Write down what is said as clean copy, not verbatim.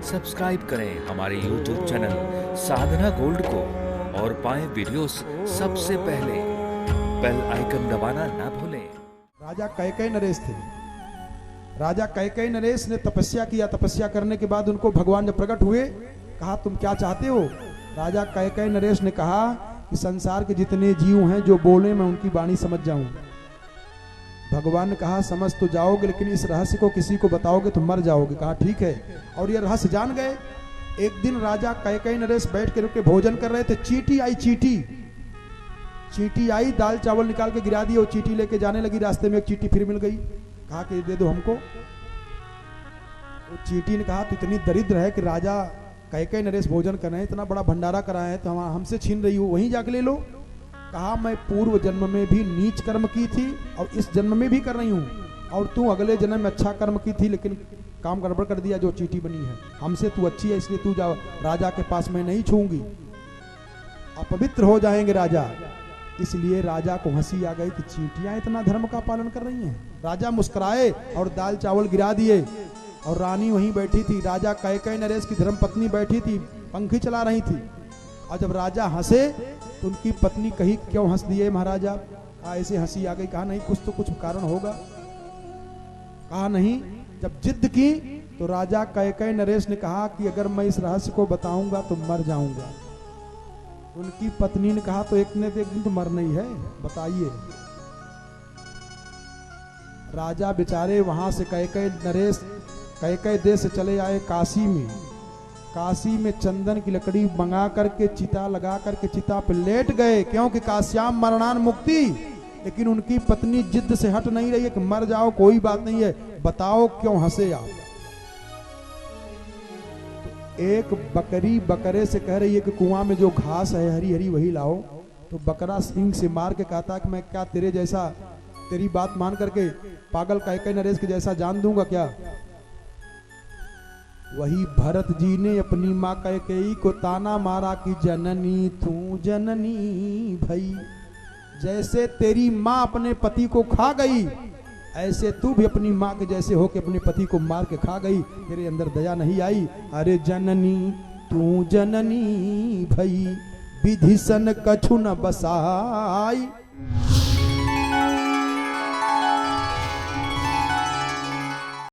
Subscribe करें हमारे YouTube channel साधना gold को और पाएं वीडियोस सबसे पहले। बेल आइकन दबाना ना भूलें। राजा कैकेयी नरेश थे। राजा कैकेयी नरेश ने तपस्या किया। तपस्या करने के बाद उनको भगवान जब प्रकट हुए, कहा तुम क्या चाहते हो। राजा कैकेयी नरेश ने कहा कि संसार के जितने जीव हैं जो बोले मैं उनकी वाणी समझ जाऊं। भगवान ने कहा समझ तो जाओगे, लेकिन इस रहस्य को किसी को बताओगे तो मर जाओगे। कहा ठीक है, और ये रहस्य जान गए। एक दिन राजा कैकेयी नरेश बैठ के रुके भोजन कर रहे थे। चींटी आई, चींटी आई, दाल चावल निकाल के गिरा दिए। वो चींटी लेके जाने लगी, रास्ते में एक चींटी फिर मिल गई। कहा कि दे दो हमको। वो चींटी ने कहा तो इतनी दरिद्र है कि राजा कैकेयी नरेश भोजन कर रहे हैं, इतना बड़ा भंडारा कराए हैं, तो हमसे छीन रही हो, वहीं जाके ले लो। कहा मैं पूर्व जन्म में भी नीच कर्म की थी और इस जन्म में भी कर रही हूँ, और तू अगले जन्म में अच्छा कर्म की थी लेकिन काम गड़बड़ कर दिया जो चींटी बनी है। हमसे तू अच्छी है इसलिए तू जा, राजा के पास मैं नहीं छूंगी, अपवित्र हो जाएंगे राजा। इसलिए राजा को हंसी आ गई कि चींटियां इतना धर्म का पालन कर रही हैं। राजा मुस्कुराए और दाल चावल गिरा दिए, और रानी वहीं बैठी थी। राजा कैकेयी नरेश की धर्म पत्नी बैठी थी, पंखी चला रही थी। और जब राजा हंसे तो उनकी पत्नी कही क्यों हंस दिए महाराजा। ऐसे हंसी आ गई। कहा नहीं, कुछ कारण होगा। कहा नहीं। जब जिद की तो राजा कैकेयी नरेश ने कहा कि अगर मैं इस रहस्य को बताऊंगा तो मर जाऊंगा। उनकी पत्नी ने कहा तो एक न एक दिन तो मरना ही है, बताइए। राजा बेचारे वहां से कैकेयी देश से चले आए काशी में। काशी में चंदन की लकड़ी मंगा करके चिता लगा करके चिता पे लेट गए, क्योंकि काश्याम मरणान मुक्ति। लेकिन उनकी पत्नी जिद से हट नहीं रही है कि मर जाओ, कोई बात नहीं है, बताओ क्यों हंसे आप। तो एक बकरी बकरे से कह रही है कि कुआं में जो घास है हरी हरी वही लाओ। तो बकरा सींग से मार के कहता कि मैं क्या तेरे जैसा, तेरी बात मान करके पागल कैकेयी नरेश के जैसा जान दूंगा क्या। वही भरत जी ने अपनी माँ कैकेयी को ताना मारा कि जननी तू जननी भई। जैसे तेरी माँ अपने पति को खा गई, ऐसे तू भी अपनी माँ के जैसे हो के अपने पति को मार के खा गई। तेरे अंदर दया नहीं आई। अरे जननी तू जननी भई, विधि सन कछु न बसाई।